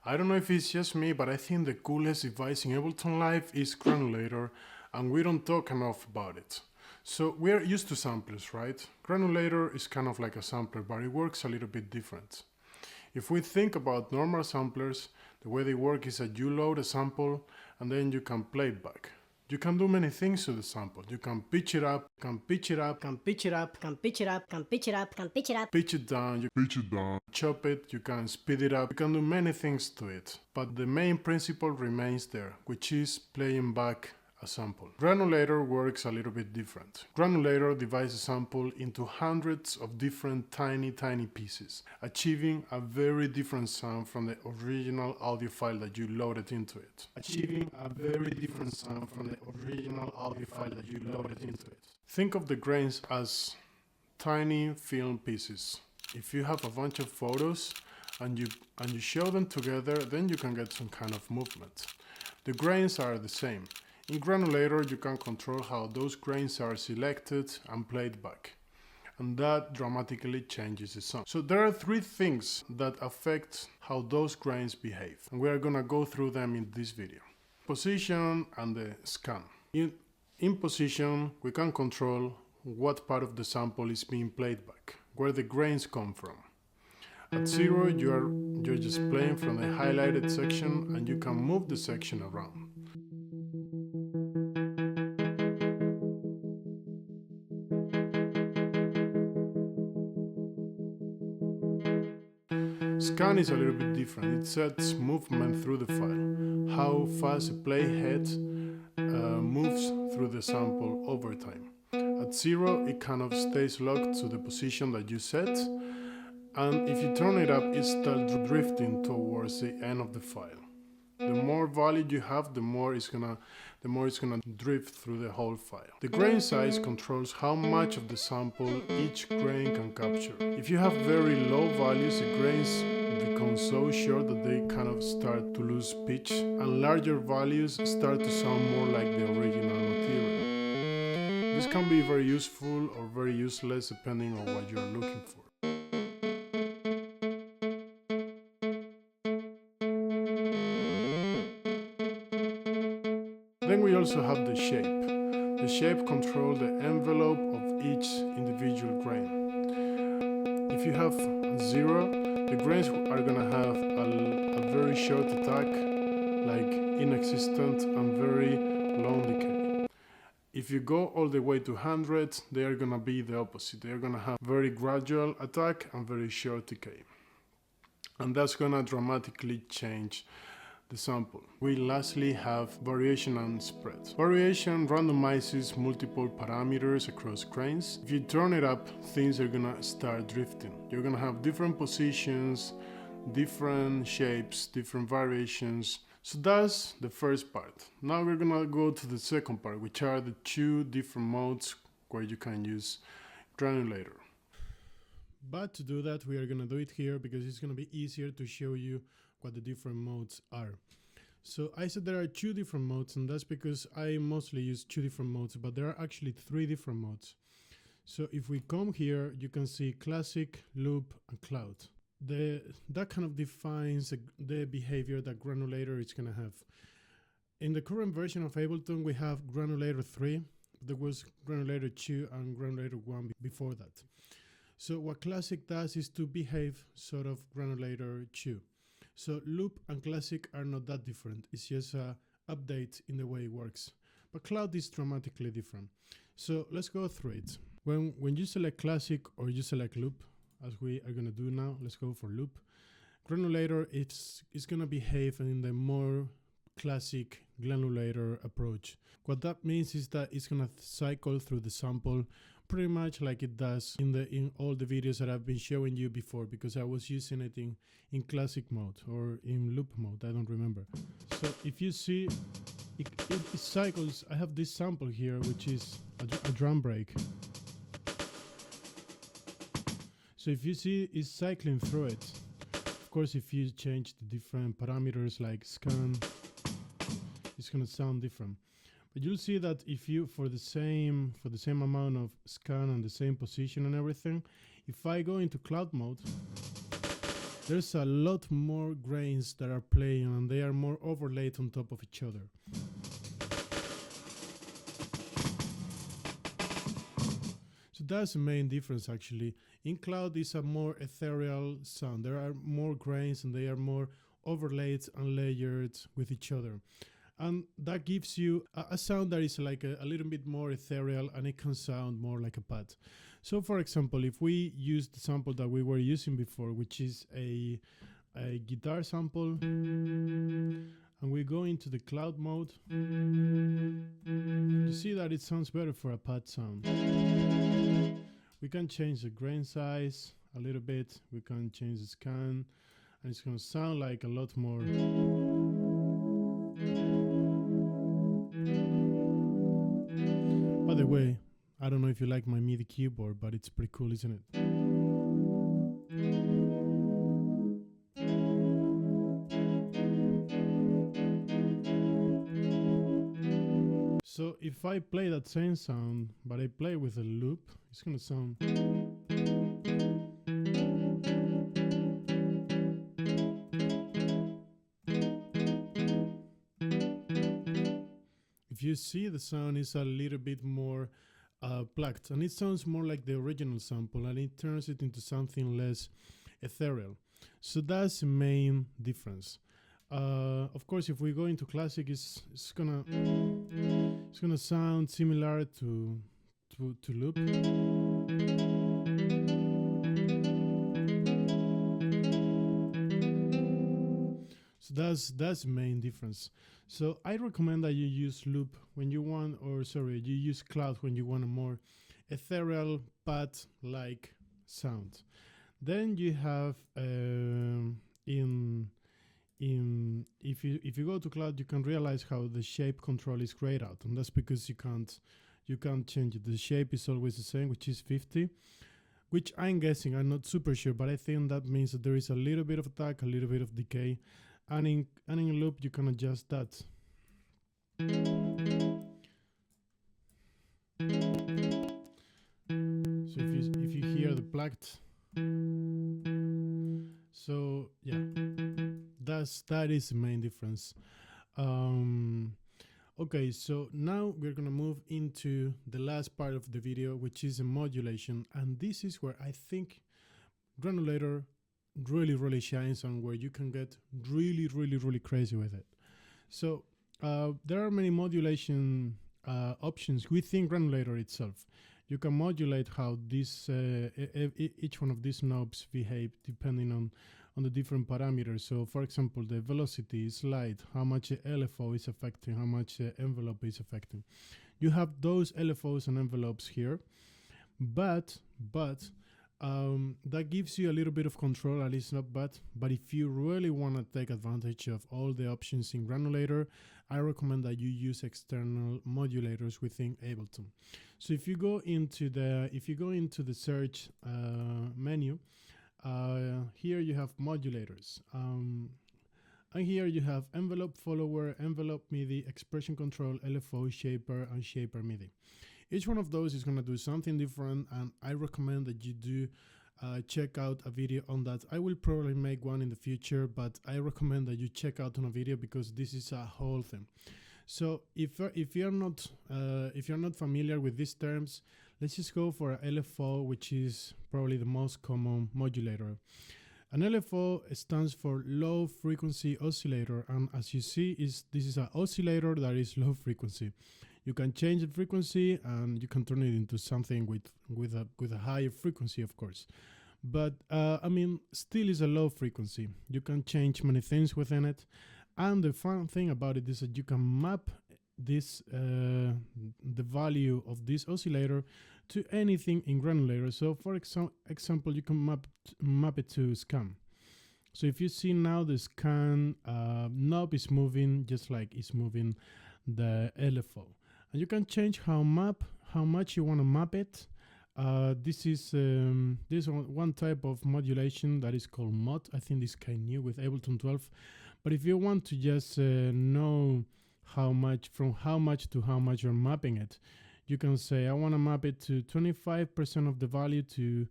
I don't know if it's just me, but I think the coolest device in Ableton Live is Granulator, and we don't talk enough about it. So we're used to samplers, right? Granulator is kind of like a sampler, but it works a little bit different. If we think about normal samplers, the way they work is that you load a sample and then you can play it back. You can do many things to the sample. You can pitch it up, pitch it down, chop it, you can speed it up, you can do many things to it. But the main principle remains there, which is playing back a sample. Granulator works a little bit different. Granulator divides a sample into hundreds of different tiny pieces, achieving a very different sound from the original audio file that you loaded into it. Think of the grains as tiny film pieces. If you have a bunch of photos and you show them together, then you can get some kind of movement. The grains are the same. In Granulator, you can control how those grains are selected and played back, and that dramatically changes the sound. So there are three things that affect how those grains behave, and we are gonna go through them in this video. Position and the scan. In position, we can control what part of the sample is being played back, where the grains come from. At 0, you're just playing from the highlighted section, and you can move the section around. Scan is a little bit different. It sets movement through the file, how fast a playhead moves through the sample over time. At 0, it kind of stays locked to the position that you set, and if you turn it up, it starts drifting towards the end of the file. The more value you have, the more it's gonna drift through the whole file. The grain size controls how much of the sample each grain can capture. If you have very low values, the grains become so short that they kind of start to lose pitch, and larger values start to sound more like the original material. This can be very useful or very useless depending on what you're looking for. Then we also have the shape. The shape controls the envelope of each individual grain. If you have 0, the grains are going to have a very short attack, like inexistent and very long decay. If you go all the way to 100, they are going to be the opposite. They are going to have very gradual attack and very short decay. And that's going to dramatically change the sample. We lastly have variation and spread. Variation randomizes multiple parameters across grains. If you turn it up, things are gonna start drifting. You're gonna have different positions, different shapes, different variations. So that's the first part. Now we're gonna go to the second part, which are the 2 different modes where you can use Granulator. But to do that, we are gonna do it here because it's gonna be easier to show you what the different modes are. So I said there are 2 different modes, and that's because I mostly use 2 different modes, but there are actually 3 different modes. So if we come here, you can see classic, loop, and cloud. That kind of defines the behavior that Granulator is gonna have. In the current version of Ableton, we have Granulator 3. There was Granulator 2 and Granulator 1 before that. So what classic does is to behave sort of Granulator 2. So loop and classic are not that different. It's just an update in the way it works. But cloud is dramatically different. So let's go through it. When you select classic or you select loop, as we are gonna do now, let's go for loop. Granulator, it's gonna behave in the more classic Granulator approach. What that means is that it's gonna cycle through the sample pretty much like it does in all the videos that I've been showing you before, because I was using it in classic mode or in loop mode, I don't remember. So if you see, it cycles. I have this sample here, which is a drum break. So if you see, it's cycling through it. Of course, if you change the different parameters like scan, it's gonna sound different. But you'll see that if you, for the same amount of scan and the same position and everything, if I go into cloud mode, there's a lot more grains that are playing and they are more overlaid on top of each other. So that's the main difference actually. In cloud is a more ethereal sound. There are more grains and they are more overlaid and layered with each other. And that gives you a sound that is like a little bit more ethereal, and it can sound more like a pad. So for example, if we use the sample that we were using before, which is a guitar sample, and we go into the cloud mode, you see that it sounds better for a pad sound. We can change the grain size a little bit, we can change the scan, and it's going to sound like a lot more. By the way, I don't know if you like my MIDI keyboard, but it's pretty cool, isn't it? So if I play that same sound, but I play with a loop, it's gonna sound. If you see, the sound is a little bit more plucked, and it sounds more like the original sample, and it turns it into something less ethereal. So that's the main difference. Of course, if we go into classic, it's gonna sound similar to loop. So that's the main difference. So I recommend that you use loop when you want, or sorry, you use cloud when you want a more ethereal pad-like sound. Then you have if you go to cloud, you can realize how the shape control is grayed out, and that's because you can't change it. The shape is always the same, which is 50, which I'm guessing, I'm not super sure, but I think that means that there is a little bit of attack, a little bit of decay, and in loop you can adjust that. So if you hear the plucked, so yeah, that is the main difference. Okay, so now we're gonna move into the last part of the video, which is a modulation, and this is where I think Granulator really shines on, where you can get really crazy with it. So there are many modulation options within Granulator itself. You can modulate how this each one of these knobs behave depending on the different parameters. So for example, the velocity, slide, how much LFO is affecting, how much envelope is affecting. You have those LFOs and envelopes here, but that gives you a little bit of control, and it's not bad. But if you really want to take advantage of all the options in Granulator, I recommend that you use external modulators within Ableton. So if you go into the search menu, here you have modulators, and here you have envelope follower, envelope MIDI, expression control, LFO, shaper, and shaper MIDI. Each one of those is going to do something different, and I recommend that you do check out a video on that. I will probably make one in the future, but I recommend that you check out on a video because this is a whole thing. So if you're not familiar with these terms, let's just go for a LFO, which is probably the most common modulator. An LFO stands for low frequency oscillator, and as you see, this is an oscillator that is low frequency. You can change the frequency and you can turn it into something with a higher frequency, of course. But I mean, still is a low frequency. You can change many things within it, and the fun thing about it is that you can map this the value of this oscillator to anything in Granulator. So for example, you can map it to scan. So if you see now, the scan knob is moving just like it's moving the LFO, and you can change how much you want to map it. This is one type of modulation that is called mod. I think this is kind of new with Ableton 12, but if you want to just know from how much to how much you're mapping it, you can say I want to map it to 25% of the value to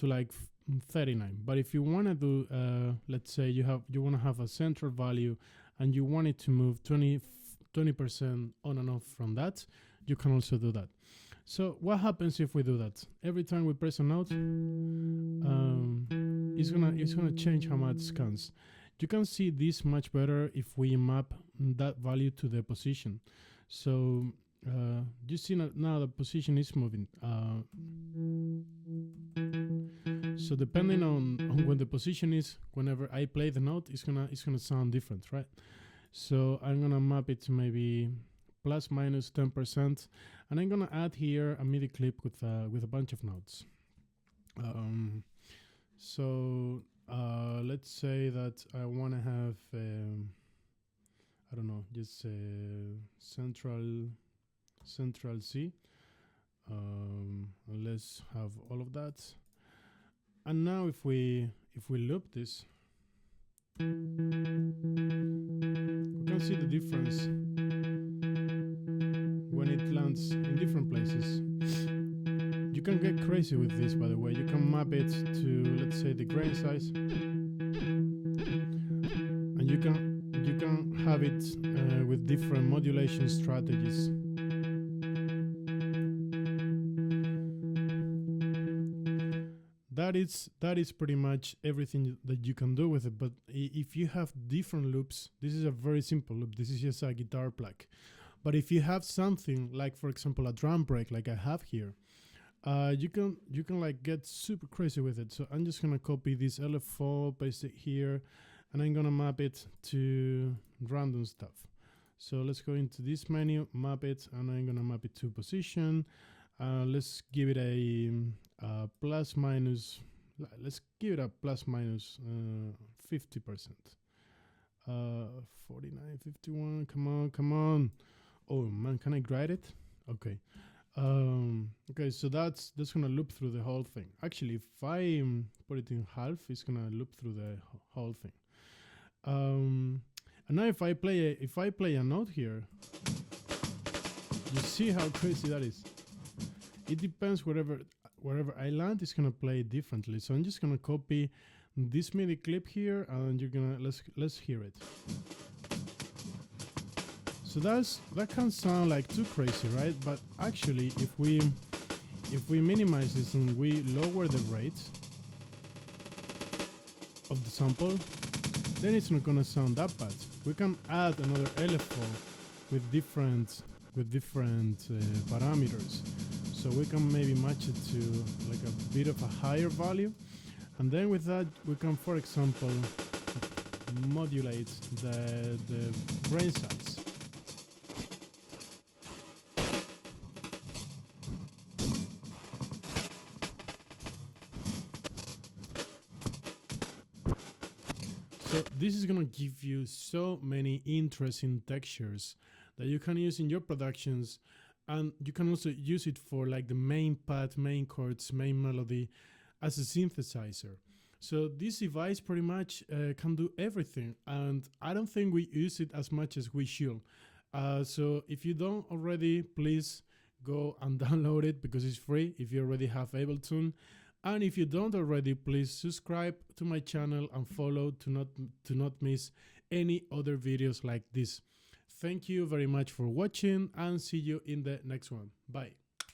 like 39. But if you want to do, let's say you want to have a central value and you want it to move 20% on and off from that, you can also do that. So what happens if we do that? Every time we press a note, it's gonna change how much scans. You can see this much better if we map that value to the position. So you see now the position is moving. So depending on when the position is, whenever I play the note, it's gonna sound different, right? So I'm gonna map it to maybe plus minus 10%, and I'm gonna add here a MIDI clip with a bunch of notes. So let's say that I want to have I don't know, just central C. Let's have all of that. And now if we loop this, we can see the difference when it lands in different places. You can get crazy with this, by the way. You can map it to, let's say, the grain size, and you can have it with different modulation strategies. That is pretty much everything that you can do with it. But if you have different loops, this is a very simple loop. This is just a guitar plug. But if you have something like, for example, a drum break like I have here, you can like get super crazy with it. So I'm just gonna copy this LFO, paste it here, and I'm gonna map it to random stuff. So let's go into this menu, map it, and I'm gonna map it to position. Let's give it a plus minus. Let's give it a plus minus 50%. 49, 51. Come on. Oh man, can I grade it? Okay. Okay, so that's gonna loop through the whole thing. Actually, if I put it in half, it's gonna loop through the whole thing. And now if I play a note here, you see how crazy that is. It depends wherever I land, it's gonna play differently. So I'm just gonna copy this MIDI clip here, and you're gonna let's hear it. So that can sound like too crazy, right? But actually, if we minimize this and we lower the rate of the sample, then it's not gonna sound that bad. We can add another LFO with different parameters. So we can maybe match it to like a bit of a higher value. And then with that, we can, for example, modulate the grain size. So this is gonna give you so many interesting textures that you can use in your productions, and you can also use it for like the main path, main chords, main melody as a synthesizer. So this device pretty much can do everything, and I don't think we use it as much as we should. So if you don't already, please go and download it because it's free if you already have Ableton. And if you don't already, please subscribe to my channel and follow to not miss any other videos like this. Thank you very much for watching, and see you in the next one. Bye.